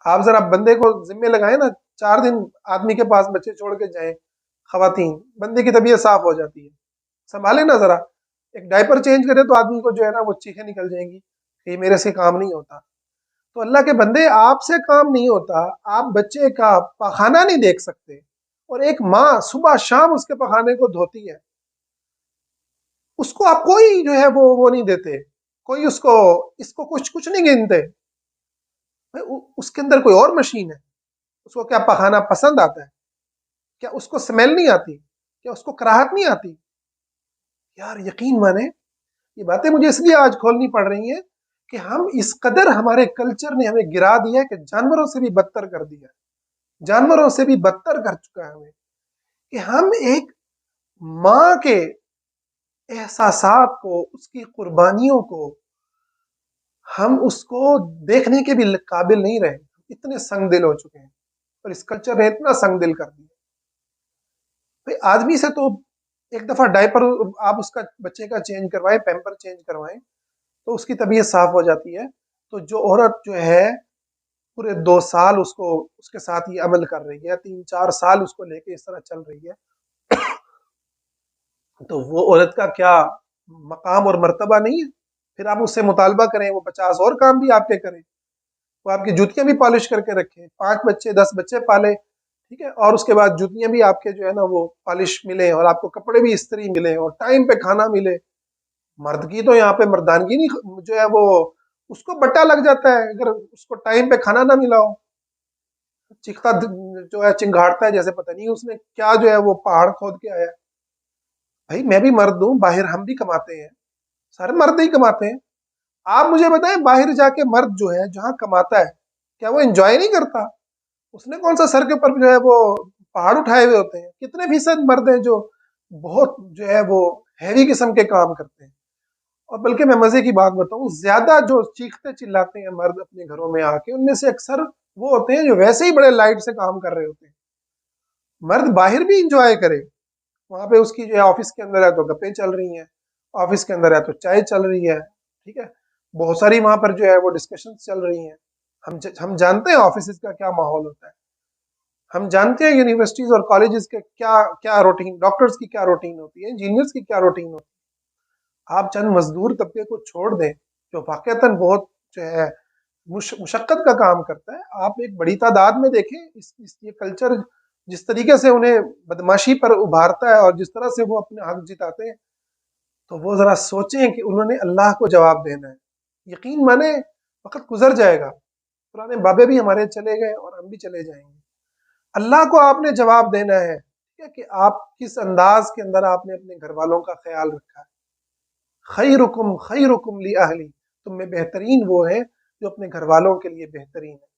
آپ ذرا بندے کو ذمے لگائیں نا، 4 دن آدمی کے پاس بچے چھوڑ کے جائیں، خواتین، بندے کی طبیعت صاف ہو جاتی ہے. سنبھالے نا ذرا، ایک ڈائپر چینج کرے تو آدمی کو جو ہے نا وہ چیخیں نکل جائیں گی کہ یہ میرے سے کام نہیں ہوتا. تو اللہ کے بندے، آپ سے کام نہیں ہوتا، آپ بچے کا پخانہ نہیں دیکھ سکتے، اور ایک ماں صبح شام اس کے پخانے کو دھوتی ہے، اس کو آپ کوئی جو ہے وہ نہیں دیتے، کوئی اس کو کچھ نہیں گنتے. اس کے اندر کوئی اور مشین ہے؟ اس کو کیا پخانا پسند آتا ہے؟ کیا اس کو سمیل نہیں آتی؟ کیا اس کو کراہت نہیں آتی؟ یار یقین مانے، یہ باتیں مجھے اس لیے آج کھولنی پڑ رہی ہیں کہ ہم اس قدر، ہمارے کلچر نے ہمیں گرا دیا کہ جانوروں سے بھی بدتر کر دیا، جانوروں سے بھی بدتر کر چکا ہے ہمیں، کہ ہم ایک ماں کے احساسات کو، اس کی قربانیوں کو، ہم اس کو دیکھنے کے بھی قابل نہیں رہے. اتنے سنگ دل ہو چکے ہیں، اور اس کلچر نے اتنا سنگ دل کر دیا. بھئی آدمی سے تو ایک دفعہ ڈائپر آپ اس کا بچے کا چینج کروائیں، پیمپر چینج کروائیں، تو اس کی طبیعت صاف ہو جاتی ہے. تو جو عورت جو ہے پورے 2 سال اس کے ساتھ یہ عمل کر رہی ہے، 3-4 سال اس کو لے کے اس طرح چل رہی ہے، تو وہ عورت کا کیا مقام اور مرتبہ نہیں ہے؟ پھر آپ اس سے مطالبہ کریں وہ 50 اور کام بھی آپ کے کریں، وہ آپ کی جوتیاں بھی پالش کر کے رکھیں، 5 بچے 10 بچے پالے، ٹھیک ہے، اور اس کے بعد جوتیاں بھی آپ کے جو ہے نا وہ پالش ملیں، اور آپ کو کپڑے بھی استری ملیں، اور ٹائم پہ کھانا ملے. مرد کی تو یہاں پہ مردانگی نہیں جو ہے وہ، اس کو بٹا لگ جاتا ہے اگر اس کو ٹائم پہ کھانا نہ ملا ہو. چیختا جو ہے چنگھاڑتا ہے جیسے پتہ نہیں اس نے کیا جو ہے وہ پہاڑ کھود کے آیا. بھائی میں بھی مرد ہوں، باہر ہم بھی کماتے ہیں، سارے مرد ہی کماتے ہیں. آپ مجھے بتائیں، باہر جا کے مرد جو ہے جہاں کماتا ہے، کیا وہ انجوائے نہیں کرتا؟ اس نے کون سا سر کے اوپر جو ہے وہ پہاڑ اٹھائے ہوئے ہوتے ہیں؟ کتنے فیصد مرد ہیں جو بہت جو ہے وہ ہیوی قسم کے کام کرتے ہیں؟ اور بلکہ میں مزے کی بات بتاؤں، زیادہ جو چیختے چلاتے ہیں مرد اپنے گھروں میں آ کے، ان میں سے اکثر وہ ہوتے ہیں جو ویسے ہی بڑے لائٹ سے کام کر رہے ہوتے ہیں. مرد باہر بھی انجوائے کرے، وہاں پہ اس کی جو ہے آفس کے اندر ہے تو گپیں چل رہی ہیں، آفس کے اندر ہے تو چائے چل رہی ہے، ٹھیک ہے، بہت ساری وہاں پر جو ہے وہ ڈسکشن چل رہی ہیں. ہم جانتے ہیں آفیسز کا کیا ماحول ہوتا ہے، ہم جانتے ہیں یونیورسٹیز اور کالجز کے کیا روٹین، ڈاکٹرز کی کیا روٹین ہوتی ہے، انجینئرز کی کیا روٹین ہوتی ہے. آپ چند مزدور طبقے کو چھوڑ دیں جو واقعتاً بہت جو ہے مشقت کا کام کرتا ہے، آپ ایک بڑی تعداد میں دیکھیں یہ کلچر جس طریقے سے انہیں بدماشی پر ابھارتا ہے، اور جس طرح سے وہ اپنے حق جتاتے ہیں، تو وہ ذرا سوچیں کہ انہوں نے اللہ کو جواب دینا ہے. یقین مانے وقت گزر جائے گا، پرانے بابے بھی ہمارے چلے گئے اور ہم بھی چلے جائیں گے. اللہ کو آپ نے جواب دینا ہے، ٹھیک ہے، کہ آپ کس انداز کے اندر آپ نے اپنے گھر والوں کا خیال رکھا ہے. خیرکم خیرکم لی اہلی، تم میں بہترین وہ ہے جو اپنے گھر والوں کے لیے بہترین ہے.